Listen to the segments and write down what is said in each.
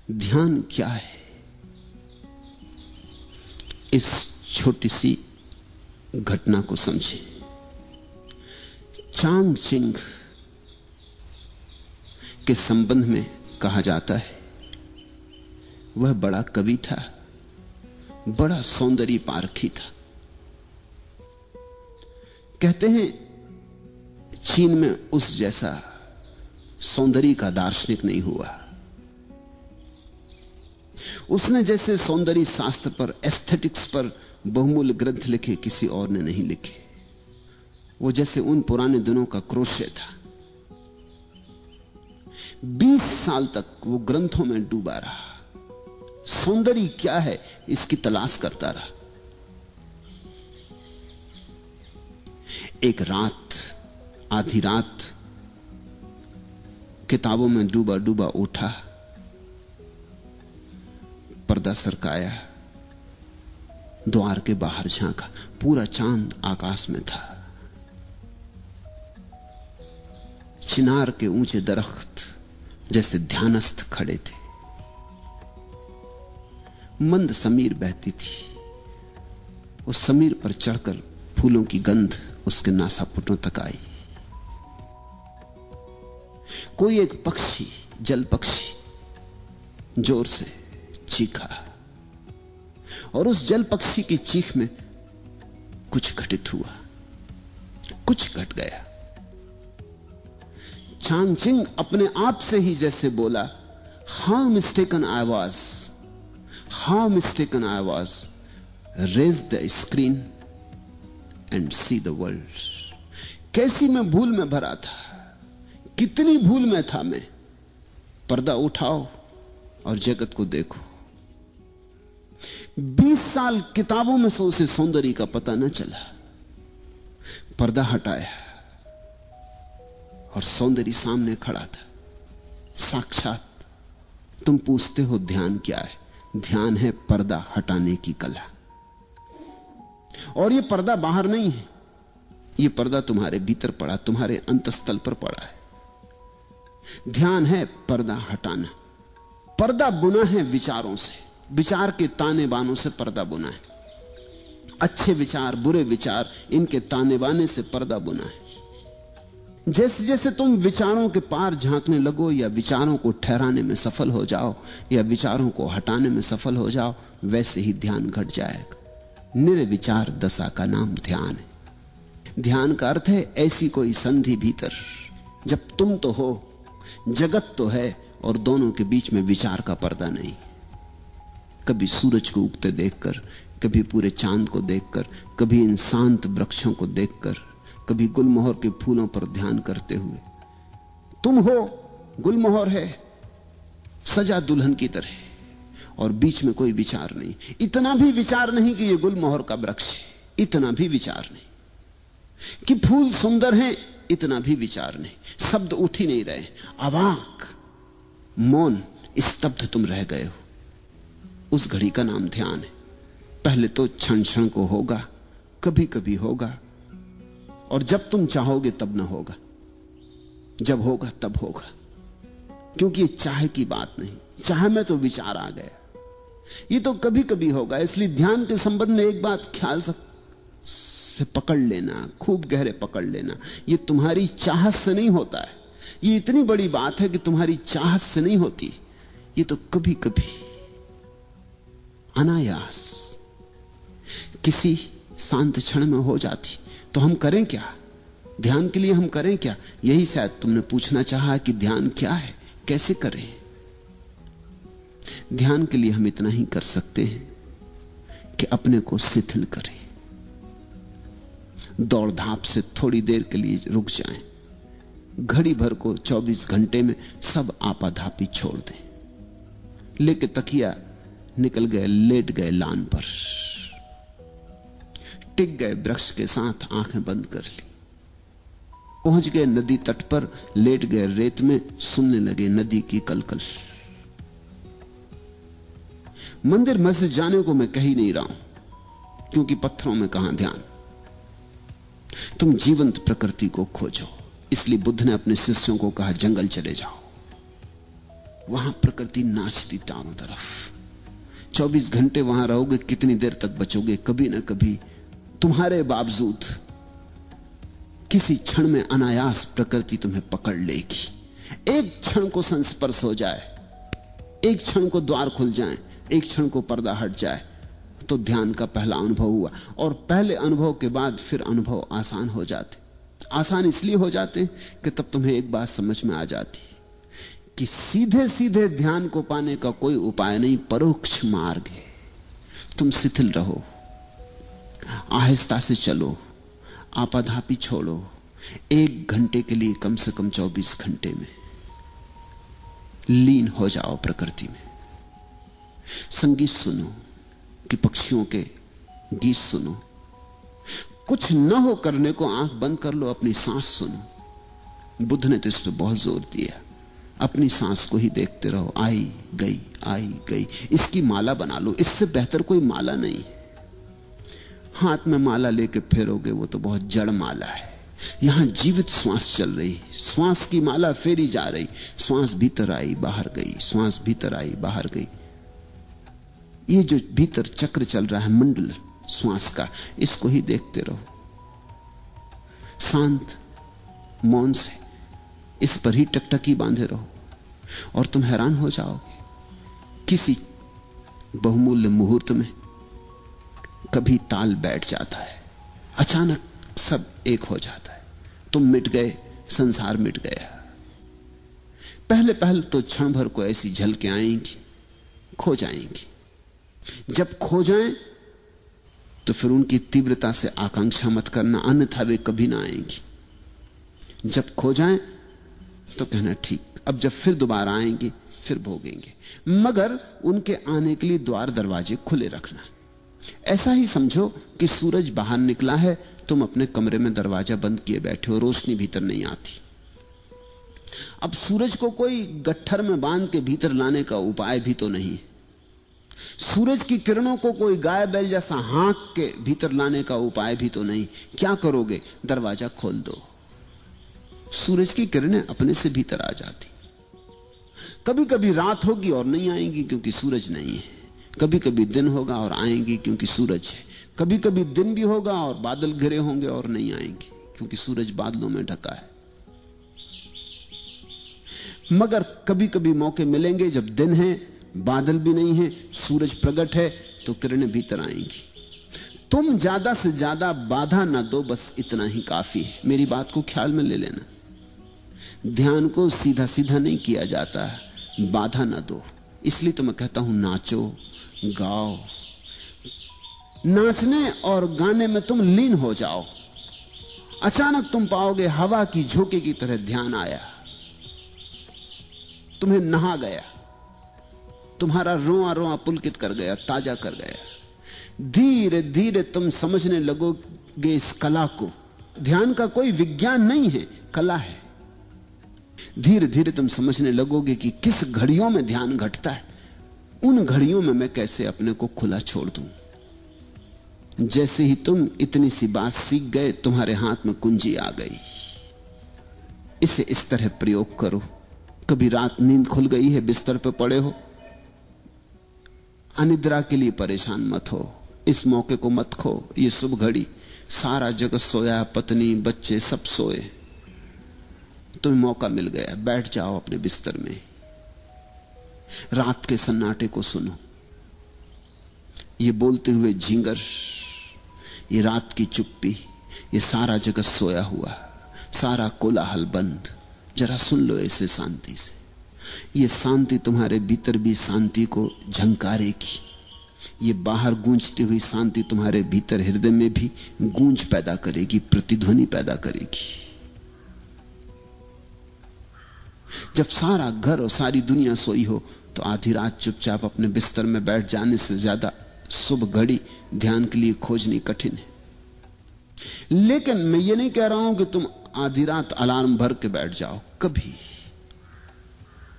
ध्यान क्या है, इस छोटी सी घटना को समझें। चांग चिंग के संबंध में कहा जाता है वह बड़ा कवि था, बड़ा सौंदर्य पारखी था। कहते हैं चीन में उस जैसा सौंदर्य का दार्शनिक नहीं हुआ। उसने जैसे सौंदर्य शास्त्र पर, एस्थेटिक्स पर बहुमूल्य ग्रंथ लिखे किसी और ने नहीं लिखे। वो जैसे उन पुराने दिनों का क्रोशे था। 20 साल तक वो ग्रंथों में डूबा रहा, सौंदर्य क्या है इसकी तलाश करता रहा। एक रात, आधी रात, किताबों में डूबा डूबा उठा, पर्दा सरकाया, द्वार के बाहर झांका, पूरा चांद आकाश में था। चिनार के ऊंचे दरख्त जैसे ध्यानस्थ खड़े थे। मंद समीर बहती थी। उस समीर पर चढ़कर फूलों की गंध उसके नासापुटों तक आई। कोई एक पक्षी, जल पक्षी जोर से चीखा और उस जल पक्षी की चीख में कुछ घटित हुआ, कुछ घट गया। चांग चिंग अपने आप से ही जैसे बोला, how mistaken I was, how mistaken I was, raise the screen and see the world. कैसी मैं भूल में भरा था, कितनी भूल में था मैं। पर्दा उठाओ और जगत को देखो। 20 साल किताबों में से उसे सौंदर्य का पता न चला। पर्दा हटाया और सौंदर्य सामने खड़ा था, साक्षात। तुम पूछते हो ध्यान क्या है? ध्यान है पर्दा हटाने की कला। और यह पर्दा बाहर नहीं है, यह पर्दा तुम्हारे भीतर पड़ा, तुम्हारे अंतस्थल पर पड़ा है। ध्यान है पर्दा हटाना। पर्दा बुना है विचारों से, विचार के ताने बानों से पर्दा बुना है। अच्छे विचार, बुरे विचार, इनके ताने बाने से पर्दा बुना है। जैसे जैसे तुम विचारों के पार झांकने लगो या विचारों को ठहराने में सफल हो जाओ या विचारों को हटाने में सफल हो जाओ, वैसे ही ध्यान घट जाएगा। निर्विचार दशा का नाम ध्यान है। ध्यान का अर्थ है ऐसी कोई संधि भीतर जब तुम तो हो, जगत तो है और दोनों के बीच में विचार का पर्दा नहीं। कभी सूरज को उगते देखकर, कभी पूरे चांद को देखकर, कभी इन शांत वृक्षों को देखकर, कभी गुलमोहर के फूलों पर ध्यान करते हुए। तुम हो, गुलमोहर है सजा दुल्हन की तरह और बीच में कोई विचार नहीं। इतना भी विचार नहीं कि यह गुलमोहर का वृक्ष है, इतना भी विचार नहीं कि फूल सुंदर हैं, इतना भी विचार नहीं। शब्द उठ ही नहीं रहे, अवाक, मौन, स्तब्ध तुम रह गए हो। उस घड़ी का नाम ध्यान है। पहले तो क्षण क्षण को होगा, कभी कभी होगा, और जब तुम चाहोगे तब ना होगा, जब होगा तब होगा। क्योंकि ये चाह की बात नहीं, चाह में तो विचार आ गया। ये तो कभी कभी होगा। इसलिए ध्यान के संबंध में एक बात ख्याल से पकड़ लेना, खूब गहरे पकड़ लेना, ये तुम्हारी चाहत से नहीं होता है। ये इतनी बड़ी बात है कि तुम्हारी चाहत से नहीं होती, ये तो कभी कभी अनायास किसी शांत क्षण में हो जाती। तो हम करें क्या? ध्यान के लिए हम करें क्या? यही शायद तुमने पूछना चाहा कि ध्यान क्या है, कैसे करें। ध्यान के लिए हम इतना ही कर सकते हैं कि अपने को शिथिल करें, दौड़ धाप से थोड़ी देर के लिए रुक जाएं, घड़ी भर को 24 घंटे में सब आपाधापी छोड़ दें। लेके तकिया निकल गए, लेट गए लान पर, टिक गए वृक्ष के साथ, आंखें बंद कर ली, पहुंच गए नदी तट पर, लेट गए रेत में, सुनने लगे नदी की कलकल। मंदिर मस्जिद जाने को मैं कह ही नहीं रहा हूं, क्योंकि पत्थरों में कहां ध्यान। तुम जीवंत प्रकृति को खोजो। इसलिए बुद्ध ने अपने शिष्यों को कहा, जंगल चले जाओ, वहां प्रकृति नाचती चारों तरफ। 24 घंटे वहां रहोगे, कितनी देर तक बचोगे? कभी ना कभी तुम्हारे बावजूद किसी क्षण में अनायास प्रकृति तुम्हें पकड़ लेगी। एक क्षण को संस्पर्श हो जाए, एक क्षण को द्वार खुल जाए, एक क्षण को पर्दा हट जाए, तो ध्यान का पहला अनुभव हुआ। और पहले अनुभव के बाद फिर अनुभव आसान हो जाते। आसान इसलिए हो जाते कि तब तुम्हें एक बात समझ में आ जाती कि सीधे सीधे ध्यान को पाने का कोई उपाय नहीं, परोक्ष मार्ग है। तुम शिथिल रहो, आहिस्ता से चलो, आपाधापी छोड़ो। 1 घंटे के लिए कम से कम 24 घंटे में लीन हो जाओ प्रकृति में। संगीत सुनो कि पक्षियों के गीत सुनो। कुछ न हो करने को आंख बंद कर लो, अपनी सांस सुनो। बुद्ध ने तो इस पर बहुत जोर दिया, अपनी सांस को ही देखते रहो, आई गई आई गई। इसकी माला बना लो, इससे बेहतर कोई माला नहीं। हाथ में माला लेके फेरोगे वो तो बहुत जड़ माला है। यहां जीवित श्वास चल रही, श्वास की माला फेरी जा रही। श्वास भीतर आई बाहर गई, श्वास भीतर आई बाहर गई। ये जो भीतर चक्र चल रहा है मंडल श्वास का, इसको ही देखते रहो शांत मौन से। इस पर ही टकटकी बांधे रहो और तुम हैरान हो जाओगे। किसी बहुमूल्य मुहूर्त में कभी ताल बैठ जाता है, अचानक सब एक हो जाता है। तुम मिट गए, संसार मिट गया। पहले पहले तो क्षण भर को ऐसी झलकें आएंगी, खो जाएंगी। जब खो जाएं तो फिर उनकी तीव्रता से आकांक्षा मत करना, अन्यथा वे कभी ना आएंगी। जब खो जाएं तो कहना ठीक, अब जब फिर दोबारा आएंगी फिर भोगेंगे। मगर उनके आने के लिए द्वार दरवाजे खुले रखना। ऐसा ही समझो कि सूरज बाहर निकला है, तुम अपने कमरे में दरवाजा बंद किए बैठे हो, रोशनी भीतर नहीं आती। अब सूरज को कोई गट्ठर में बांध के भीतर लाने का उपाय भी तो नहीं। सूरज की किरणों को कोई गाय बैल जैसा हाँक के भीतर लाने का उपाय भी तो नहीं। क्या करोगे? दरवाजा खोल दो, सूरज की किरणें अपने से भीतर आ जाती। कभी कभी रात होगी और नहीं आएंगी क्योंकि सूरज नहीं है। कभी कभी दिन होगा और आएंगी क्योंकि सूरज है। कभी कभी दिन भी होगा और बादल घिरे होंगे और नहीं आएंगे क्योंकि सूरज बादलों में ढका है। मगर कभी कभी मौके मिलेंगे जब दिन है, बादल भी नहीं है, सूरज प्रकट है, तो किरणें भीतर आएंगी। तुम ज्यादा से ज्यादा बाधा ना दो, बस इतना ही काफी है। मेरी बात को ख्याल में ले लेना। ध्यान को सीधा सीधा नहीं किया जाता, बाधा ना दो। इसलिए तो मैं कहता हूं नाचो गाओ। नाचने और गाने में तुम लीन हो जाओ। अचानक तुम पाओगे हवा की झोंके की तरह ध्यान आया, तुम्हें नहा गया, तुम्हारा रोआ रोआ पुलकित कर गया, ताजा कर गया। धीरे धीरे तुम समझने लगोगे इस कला को। ध्यान का कोई विज्ञान नहीं है, कला है। धीरे धीरे तुम समझने लगोगे कि किस घड़ियों में ध्यान घटता है। उन घड़ियों में मैं कैसे अपने को खुला छोड़ दूं। जैसे ही तुम इतनी सी बात सीख गए, तुम्हारे हाथ में कुंजी आ गई। इसे इस तरह प्रयोग करो। कभी रात नींद खुल गई है, बिस्तर पर पड़े हो, अनिद्रा के लिए परेशान मत हो। इस मौके को मत खो। ये शुभ घड़ी, सारा जगत सोया, पत्नी बच्चे सब सोए, तुम्हें मौका मिल गया। बैठ जाओ अपने बिस्तर में, रात के सन्नाटे को सुनो। ये बोलते हुए झींगर, ये रात की चुप्पी, ये सारा जगत सोया हुआ, सारा कोलाहल बंद। जरा सुन लो इसे शांति से। ये शांति तुम्हारे भीतर भी शांति को झंकारेगी। ये बाहर गूंजती हुई शांति तुम्हारे भीतर हृदय में भी गूंज पैदा करेगी, प्रतिध्वनि पैदा करेगी। जब सारा घर और सारी दुनिया सोई हो तो आधी रात चुपचाप अपने बिस्तर में बैठ जाने से ज्यादा शुभ घड़ी ध्यान के लिए खोजनी कठिन है। लेकिन मैं ये नहीं कह रहा हूं कि तुम आधी रात अलार्म भर के बैठ जाओ, कभी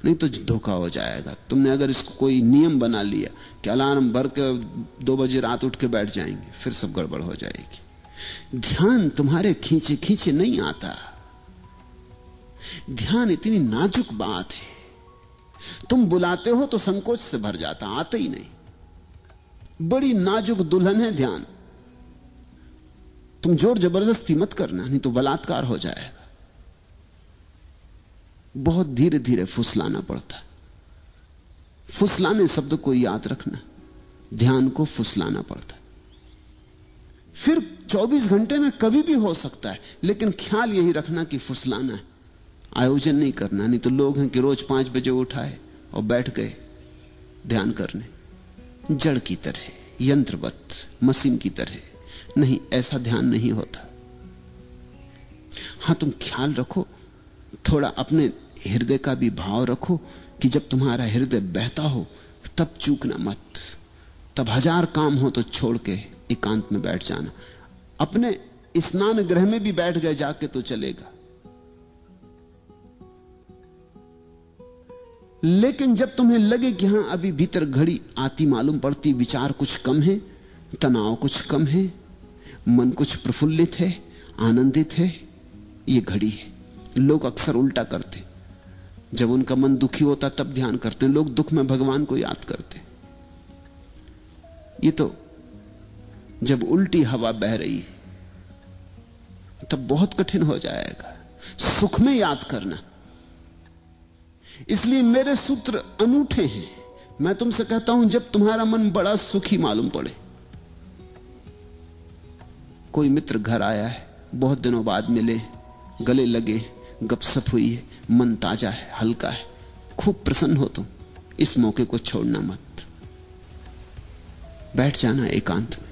नहीं, तो धोखा हो जाएगा। तुमने अगर इसको कोई नियम बना लिया कि अलार्म भर के 2 बजे रात उठ के बैठ जाएंगे, फिर सब गड़बड़ हो जाएगी। ध्यान तुम्हारे खींचे खींचे नहीं आता। ध्यान इतनी नाजुक बात है तुम बुलाते हो तो संकोच से भर जाता, आते ही नहीं। बड़ी नाजुक दुल्हन है ध्यान। तुम जोर जबरदस्ती मत करना, नहीं तो बलात्कार हो जाएगा। बहुत धीरे धीरे फुसलाना पड़ता। फुसलाने शब्द को याद रखना, ध्यान को फुसलाना पड़ता। फिर 24 घंटे में कभी भी हो सकता है, लेकिन ख्याल यही रखना कि फुसलाना है, आयोजन नहीं करना। नहीं तो लोग हैं कि रोज 5 बजे उठाए और बैठ गए ध्यान करने, जड़ की तरह, यंत्रवत, मशीन की तरह। नहीं, ऐसा ध्यान नहीं होता। हां, तुम ख्याल रखो, थोड़ा अपने हृदय का भी भाव रखो कि जब तुम्हारा हृदय बहता हो तब चूकना मत। तब 1000 काम हो तो छोड़ के एकांत में बैठ जाना। अपने स्नान गृह में भी बैठ गए जाके तो चलेगा, लेकिन जब तुम्हें लगे कि हां अभी भीतर घड़ी आती मालूम पड़ती, विचार कुछ कम है, तनाव कुछ कम है, मन कुछ प्रफुल्लित है, आनंदित है, ये घड़ी है। लोग अक्सर उल्टा करते, जब उनका मन दुखी होता तब ध्यान करते हैं। लोग दुख में भगवान को याद करते। ये तो जब उल्टी हवा बह रही है तब बहुत कठिन हो जाएगा सुख में याद करना। इसलिए मेरे सूत्र अनूठे हैं। मैं तुमसे कहता हूं, जब तुम्हारा मन बड़ा सुखी मालूम पड़े, कोई मित्र घर आया है, बहुत दिनों बाद मिले, गले लगे, गपशप हुई है, मन ताजा है, हल्का है, खूब प्रसन्न हो तुम, इस मौके को छोड़ना मत। बैठ जाना एकांत में।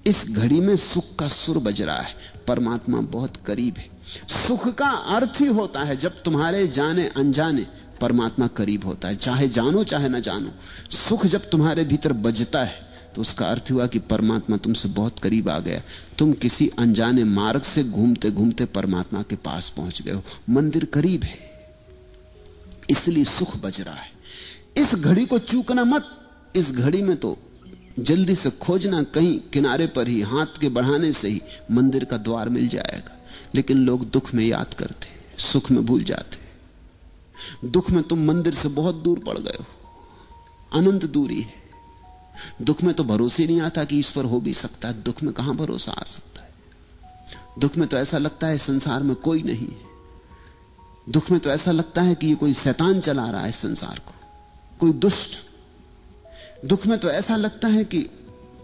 इस घड़ी में सुख का सुर बज रहा है, परमात्मा बहुत करीब है। सुख का अर्थ ही होता है जब तुम्हारे जाने अनजाने परमात्मा करीब होता है, चाहे जानो चाहे ना जानो। सुख जब तुम्हारे भीतर बजता है तो उसका अर्थ हुआ कि परमात्मा तुमसे बहुत करीब आ गया। तुम किसी अनजाने मार्ग से घूमते घूमते परमात्मा के पास पहुंच गए हो। मंदिर करीब है, इसलिए सुख बज रहा है। इस घड़ी को चूकना मत। इस घड़ी में तो जल्दी से खोजना, कहीं किनारे पर ही हाथ के बढ़ाने से ही मंदिर का द्वार मिल जाएगा। लेकिन लोग दुख में याद करते, सुख में भूल जाते। दुख में तुम मंदिर से बहुत दूर पड़ गए हो, अनंत दूरी है। दुख में तो भरोसे नहीं आता कि ईश्वर हो भी सकता है। दुख में कहां भरोसा आ सकता है? दुख में तो ऐसा लगता है संसार में कोई नहीं है। दुख में तो ऐसा लगता है कि ये कोई शैतान चला रहा है संसार को, कोई दुष्ट। दुख में तो ऐसा लगता है कि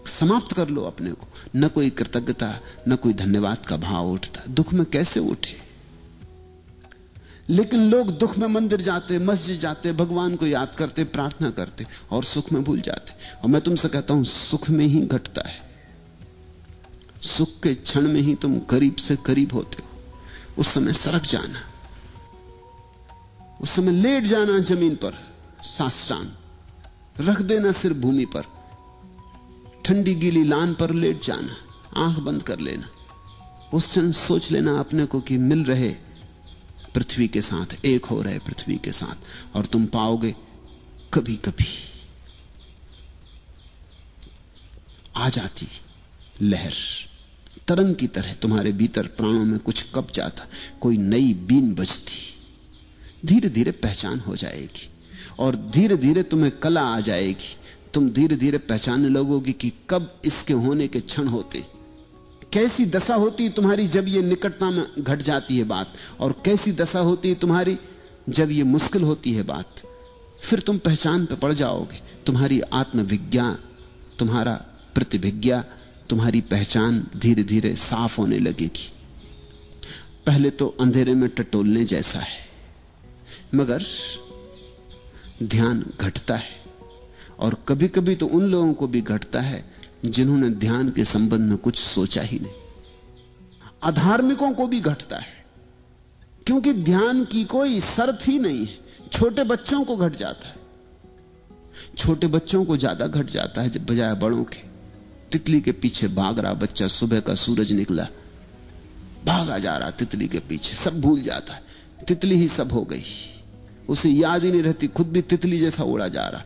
समाप्त कर लो अपने को। न कोई कृतज्ञता, न कोई धन्यवाद का भाव उठता। दुख में कैसे उठे? लेकिन लोग दुख में मंदिर जाते, मस्जिद जाते, भगवान को याद करते, प्रार्थना करते और सुख में भूल जाते। और मैं तुमसे कहता हूं, सुख में ही घटता है। सुख के क्षण में ही तुम करीब से करीब होते हो। उस समय सरक जाना, उस समय लेट जाना जमीन पर, साष्टांग रख देना सिर भूमि पर, ठंडी गीली लान पर लेट जाना, आंख बंद कर लेना। उस क्षण सोच लेना अपने को कि मिल रहे पृथ्वी के साथ, एक हो रहे पृथ्वी के साथ, और तुम पाओगे कभी कभी आ जाती लहर, तरंग की तरह तुम्हारे भीतर प्राणों में कुछ कब जाता, कोई नई बीन बजती। धीरे धीरे पहचान हो जाएगी और धीरे धीरे तुम्हें कला आ जाएगी। तुम धीरे धीरे पहचानने लगोगे कि कब इसके होने के क्षण होते, कैसी दशा होती तुम्हारी जब ये निकटता में घट जाती है बात, और कैसी दशा होती है तुम्हारी जब ये मुश्किल होती है बात। फिर तुम पहचान पे पड़ जाओगे। तुम्हारी आत्मविज्ञा, तुम्हारा प्रतिभिज्ञा, तुम्हारी पहचान धीरे धीरे साफ होने लगेगी। पहले तो अंधेरे में टटोलने जैसा है, मगर ध्यान घटता है। और कभी कभी तो उन लोगों को भी घटता है जिन्होंने ध्यान के संबंध में कुछ सोचा ही नहीं। अधार्मिकों को भी घटता है, क्योंकि ध्यान की कोई शर्त ही नहीं है। छोटे बच्चों को घट जाता है, छोटे बच्चों को ज्यादा घट जाता है जब बजाय बड़ों के। तितली के पीछे भाग रहा बच्चा, सुबह का सूरज निकला, भागा जा रहा तितली के पीछे, सब भूल जाता है, तितली ही सब हो गई, उसे याद ही नहीं रहती, खुद भी तितली जैसा उड़ा जा रहा।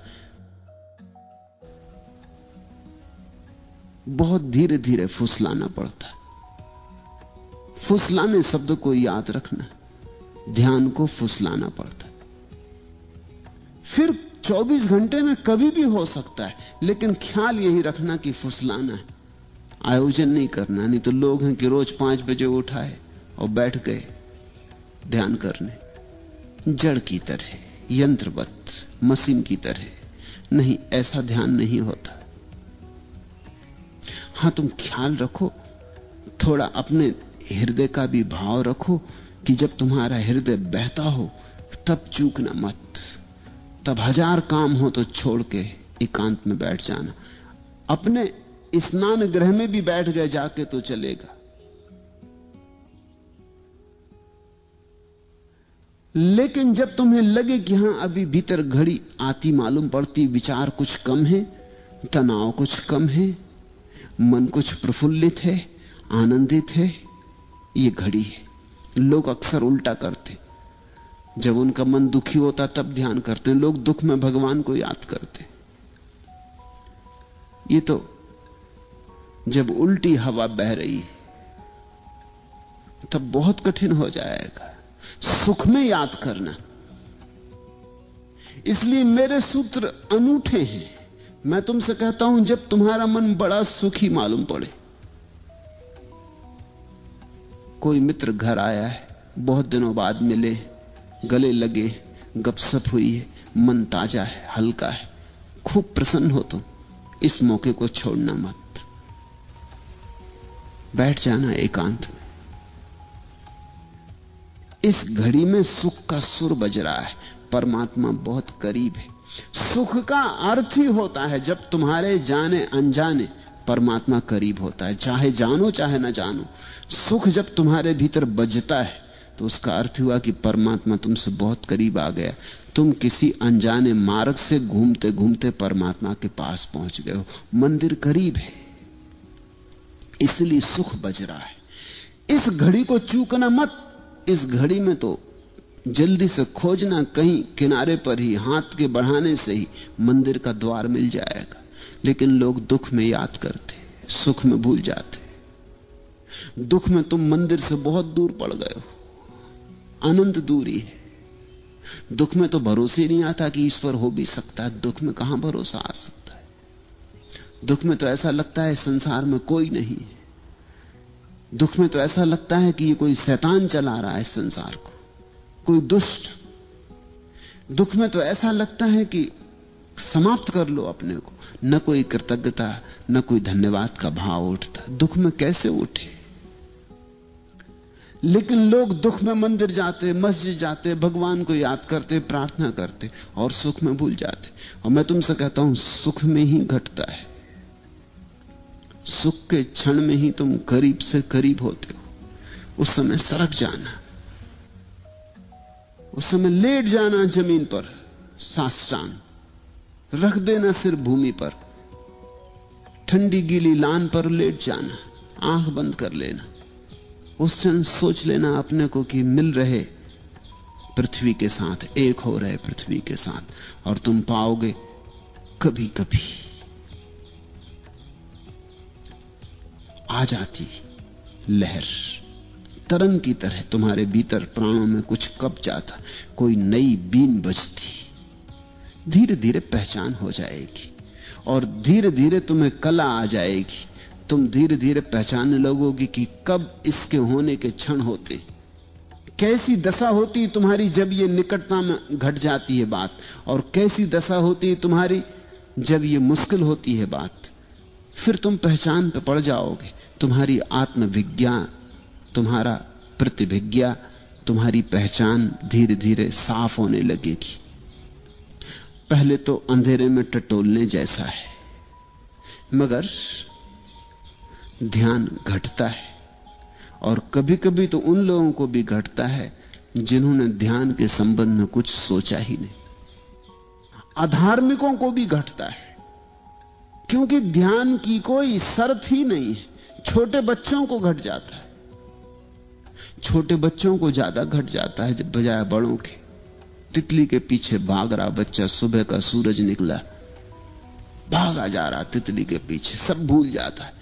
बहुत धीरे धीरे फुसलाना पड़ता। फुसलाने शब्द को याद रखना, ध्यान को फुसलाना पड़ता। फिर 24 घंटे में कभी भी हो सकता है, लेकिन ख्याल यही रखना कि फुसलाना है, आयोजन नहीं करना। नहीं तो लोग हैं कि रोज 5 बजे उठाए और बैठ गए ध्यान करने, जड़ की तरह, यंत्रवत, मशीन की तरह। नहीं, ऐसा ध्यान नहीं होता। हां, तुम ख्याल रखो, थोड़ा अपने हृदय का भी भाव रखो कि जब तुम्हारा हृदय बहता हो तब चूकना मत। तब 1000 काम हो तो छोड़ के एकांत में बैठ जाना। अपने स्नान गृह में भी बैठ गए जाके तो चलेगा, लेकिन जब तुम्हें लगे कि हां अभी भीतर घड़ी आती मालूम पड़ती, विचार कुछ कम है, तनाव कुछ कम है, मन कुछ प्रफुल्लित है, आनंदित है, ये घड़ी है। लोग अक्सर उल्टा करते, जब उनका मन दुखी होता तब ध्यान करते हैं। लोग दुख में भगवान को याद करते। ये तो जब उल्टी हवा बह रही है तब बहुत कठिन हो जाएगा सुख में याद करना। इसलिए मेरे सूत्र अनूठे हैं। मैं तुमसे कहता हूं, जब तुम्हारा मन बड़ा सुखी मालूम पड़े, कोई मित्र घर आया है, बहुत दिनों बाद मिले, गले लगे, गपशप हुई है, मन ताजा है, हल्का है, खूब प्रसन्न हो तुम, इस मौके को छोड़ना मत। बैठ जाना एकांत में। इस घड़ी में सुख का सुर बज रहा है, परमात्मा बहुत करीब है। सुख का अर्थ ही होता है जब तुम्हारे जाने अनजाने परमात्मा करीब होता है, चाहे जानो चाहे ना जानो। सुख जब तुम्हारे भीतर बजता है तो उसका अर्थ हुआ कि परमात्मा तुमसे बहुत करीब आ गया। तुम किसी अनजाने मार्ग से घूमते घूमते परमात्मा के पास पहुंच गए हो। मंदिर करीब है, इसलिए सुख बज रहा है। इस घड़ी को चूकना मत। इस घड़ी में तो जल्दी से खोजना, कहीं किनारे पर ही हाथ के बढ़ाने से ही मंदिर का द्वार मिल जाएगा। लेकिन लोग दुख में याद करते, सुख में भूल जाते। दुख में तुम मंदिर से बहुत दूर पड़ गए हो, अनंत दूरी है। दुख में तो भरोसे नहीं आता कि ईश्वर हो भी सकता है। दुख में कहां भरोसा आ सकता है? दुख में तो ऐसा लगता है संसार में कोई नहीं है। दुख में तो ऐसा लगता है कि ये कोई शैतान चला रहा है संसार को, कोई दुष्ट। दुख में तो ऐसा लगता है कि समाप्त कर लो अपने को। न कोई कृतज्ञता, न कोई धन्यवाद का भाव उठता। दुख में कैसे उठे? लेकिन लोग दुख में मंदिर जाते, मस्जिद जाते, भगवान को याद करते, प्रार्थना करते और सुख में भूल जाते। और मैं तुमसे कहता हूं, सुख में ही घटता है। सुख के क्षण में ही तुम करीब से करीब होते हो। उस समय सरक जाना, उस समय लेट जाना जमीन पर, साष्टांग रख देना सिर भूमि पर, ठंडी गीली लान पर लेट जाना, आंख बंद कर लेना। उस क्षण सोच लेना अपने को कि मिल रहे पृथ्वी के साथ, एक हो रहे पृथ्वी के साथ। और तुम पाओगे कभी कभी आ जाती लहर, तरंग की तरह तुम्हारे भीतर प्राणों में कुछ कब जाता, कोई नई बीन बजती। धीरे धीरे पहचान हो जाएगी और धीरे धीरे तुम्हें कला आ जाएगी। तुम धीरे धीरे पहचानने लगोगी कि कब इसके होने के क्षण होते, कैसी दशा होती तुम्हारी जब ये निकटता में घट जाती है बात, और कैसी दशा होती है तुम्हारी जब ये मुश्किल होती है बात। फिर तुम पहचान पे पड़ जाओगे। तुम्हारी आत्मविज्ञा, तुम्हारा प्रतिभिज्ञा, तुम्हारी पहचान धीरे धीरे साफ होने लगेगी। पहले तो अंधेरे में टटोलने जैसा है, मगर ध्यान घटता है। और कभी कभी तो उन लोगों को भी घटता है जिन्होंने ध्यान के संबंध में कुछ सोचा ही नहीं। अधार्मिकों को भी घटता है, क्योंकि ध्यान की कोई शर्त ही नहीं है। छोटे बच्चों को घट जाता है, छोटे बच्चों को ज्यादा घट जाता है जब बजाय बड़ों के। तितली के पीछे भाग रहा बच्चा, सुबह का सूरज निकला, भागा जा रहा तितली के पीछे, सब भूल जाता है,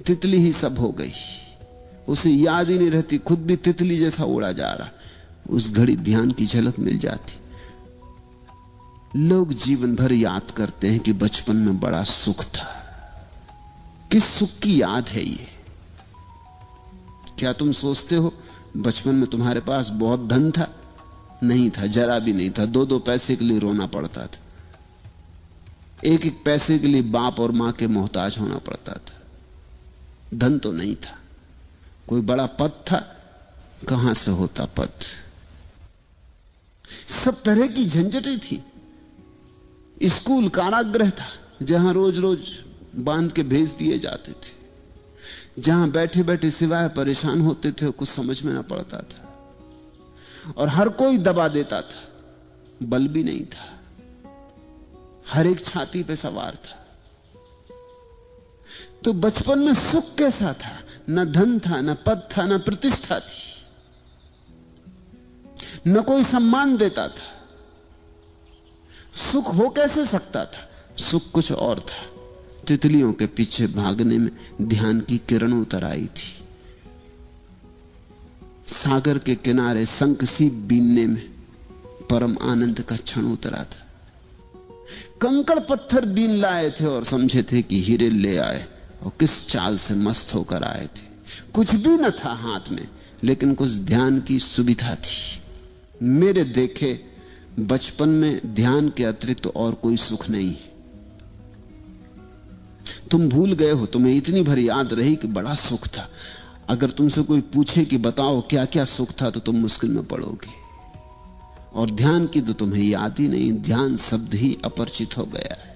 तितली ही सब हो गई, उसे याद ही नहीं रहती, खुद भी तितली जैसा उड़ा जा रहा। उस घड़ी ध्यान की झलक मिल जाती। लोग जीवन भर याद करते हैं कि बचपन में बड़ा सुख था। किस सुख की याद है ये? क्या तुम सोचते हो बचपन में तुम्हारे पास बहुत धन था? नहीं था, जरा भी नहीं था। 2-2 पैसे के लिए रोना पड़ता था। 1-1 पैसे के लिए बाप और मां के मोहताज होना पड़ता था। धन तो नहीं था। कोई बड़ा पद था? कहां से होता पद? सब तरह की झंझटें थी। स्कूल कारागृह था, जहां रोज रोज बांध के भेज दिए जाते थे, जहां बैठे बैठे सिवाय परेशान होते थे कुछ समझ में ना पड़ता था, और हर कोई दबा देता था, बल भी नहीं था, हर एक छाती पे सवार था। तो बचपन में सुख कैसा था? न धन था, न पद था, न प्रतिष्ठा थी, न कोई सम्मान देता था। सुख हो कैसे सकता था? सुख कुछ और था। तितलियों के पीछे भागने में ध्यान की किरण उतर आई थी। सागर के किनारे शंख सी बीनने में परम आनंद का क्षण उतरा था। कंकड़ पत्थर बीन लाए थे और समझे थे कि हीरे ले आए, और किस चाल से मस्त होकर आए थे। कुछ भी न था हाथ में, लेकिन कुछ ध्यान की सुविधा थी। मेरे देखे बचपन में ध्यान के अतिरिक्त तो और कोई सुख नहीं है। तुम भूल गए हो, तुम्हें इतनी भर याद रही कि बड़ा सुख था। अगर तुमसे कोई पूछे कि बताओ क्या क्या सुख था, तो तुम मुश्किल में पड़ोगे। और ध्यान की तो तुम्हें याद ही नहीं। ध्यान शब्द ही अपरिचित हो गया है।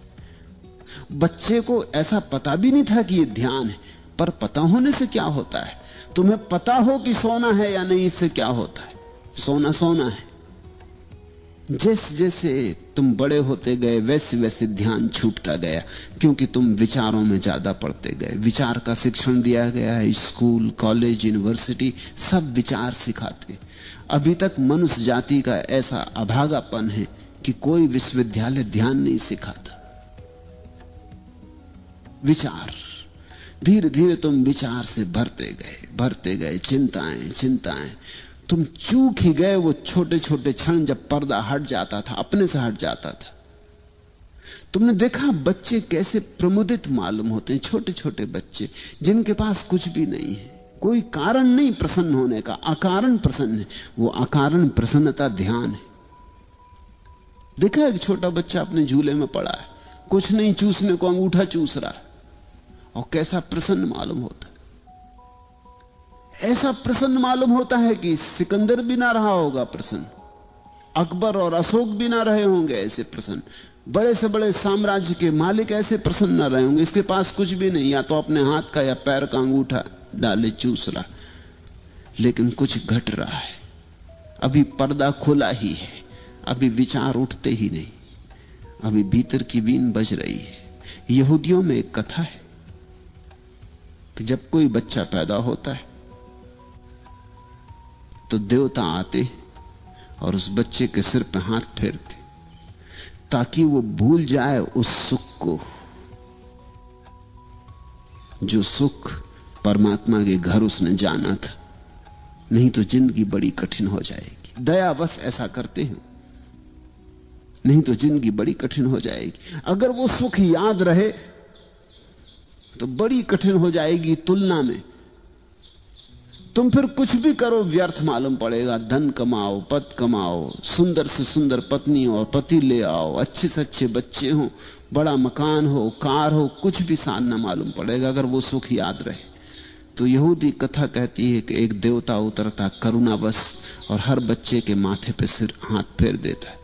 बच्चे को ऐसा पता भी नहीं था कि यह ध्यान है, पर पता होने से क्या होता है? तुम्हें पता हो कि सोना है या नहीं, इससे क्या होता है? सोना सोना है। जैसे जैसे तुम बड़े होते गए वैसे वैसे ध्यान छूटता गया, क्योंकि तुम विचारों में ज्यादा पड़ते गए। विचार का शिक्षण दिया गया है। स्कूल, कॉलेज, यूनिवर्सिटी सब विचार सिखाते। अभी तक मनुष्य जाति का ऐसा अभागापन है कि कोई विश्वविद्यालय ध्यान नहीं सिखाता। विचार, धीरे धीरे तुम विचार से भरते गए, चिंताएं चिंताएं। तुम चूक ही गए वो छोटे छोटे क्षण जब पर्दा हट जाता था, अपने से हट जाता था। तुमने देखा बच्चे कैसे प्रमुदित मालूम होते हैं। छोटे छोटे बच्चे जिनके पास कुछ भी नहीं है, कोई कारण नहीं प्रसन्न होने का, अकारण प्रसन्न है। वो अकारण प्रसन्नता ध्यान है। देखा एक छोटा बच्चा अपने झूले में पड़ा है, कुछ नहीं चूसने को अंगूठा चूस रहा है, और कैसा प्रसन्न मालूम होता है। ऐसा प्रसन्न मालूम होता है कि सिकंदर भी ना रहा होगा प्रसन्न, अकबर और अशोक भी ना रहे होंगे ऐसे प्रसन्न, बड़े से बड़े साम्राज्य के मालिक ऐसे प्रसन्न ना रहे होंगे। इसके पास कुछ भी नहीं, या तो अपने हाथ का या पैर का अंगूठा डाले चूस रहा, लेकिन कुछ घट रहा है। अभी पर्दा खुला ही है, अभी विचार उठते ही नहीं, अभी भीतर की वीण बज रही है। यहूदियों में एक कथा है कि जब कोई बच्चा पैदा होता है तो देवता आते और उस बच्चे के सिर पे हाथ फेरते, ताकि वो भूल जाए उस सुख को, जो सुख परमात्मा के घर उसने जाना था। नहीं तो जिंदगी बड़ी कठिन हो जाएगी। दया बस ऐसा करते हैं, नहीं तो जिंदगी बड़ी कठिन हो जाएगी। अगर वो सुख याद रहे तो बड़ी कठिन हो जाएगी तुलना में। तुम फिर कुछ भी करो व्यर्थ मालूम पड़ेगा। धन कमाओ, पद कमाओ, सुंदर से सुंदर पत्नी और पति ले आओ, अच्छे से अच्छे बच्चे हो, बड़ा मकान हो, कार हो, कुछ भी सान न मालूम पड़ेगा अगर वो सुख याद रहे। तो यहूदी कथा कहती है कि एक देवता उतरता करुणावश और हर बच्चे के माथे पे सिर हाथ फेर देता है।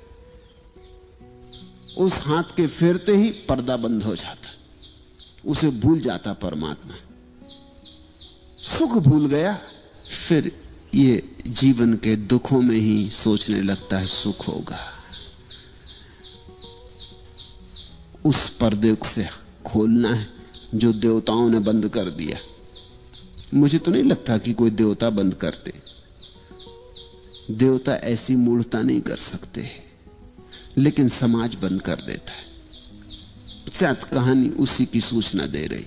उस हाथ के फेरते ही पर्दा बंद हो जाता, उसे भूल जाता परमात्मा, सुख भूल गया। फिर ये जीवन के दुखों में ही सोचने लगता है सुख होगा। उस पर्दे से खोलना है जो देवताओं ने बंद कर दिया। मुझे तो नहीं लगता कि कोई देवता बंद करते। देवता ऐसी मूढ़ता नहीं कर सकते, लेकिन समाज बंद कर देता है। शायद कहानी उसी की सूचना दे रही।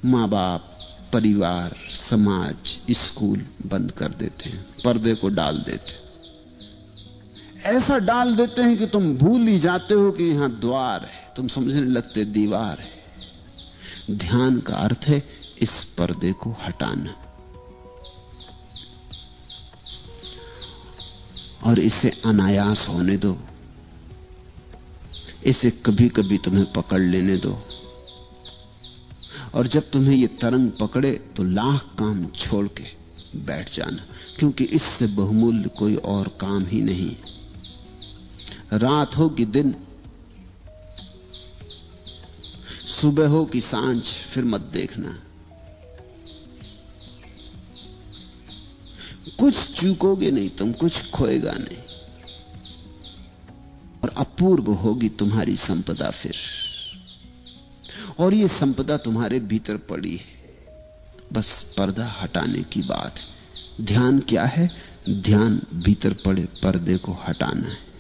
माँ बाप, परिवार, समाज, स्कूल बंद कर देते हैं, पर्दे को डाल देते। ऐसा डाल देते हैं कि तुम भूल ही जाते हो कि यहां द्वार है, तुम समझने लगते दीवार है। ध्यान का अर्थ है इस पर्दे को हटाना और इसे अनायास होने दो, इसे कभी कभी तुम्हें पकड़ लेने दो। और जब तुम्हें ये तरंग पकड़े तो लाख काम छोड़ के बैठ जाना, क्योंकि इससे बहुमूल्य कोई और काम ही नहीं। रात हो कि दिन, सुबह हो कि सांझ, फिर मत देखना। कुछ चूकोगे नहीं तुम, कुछ खोएगा नहीं, और अपूर्व होगी तुम्हारी संपदा फिर। और ये संपदा तुम्हारे भीतर पड़ी है, बस पर्दा हटाने की बात है। ध्यान क्या है? ध्यान भीतर पड़े पर्दे को हटाना है।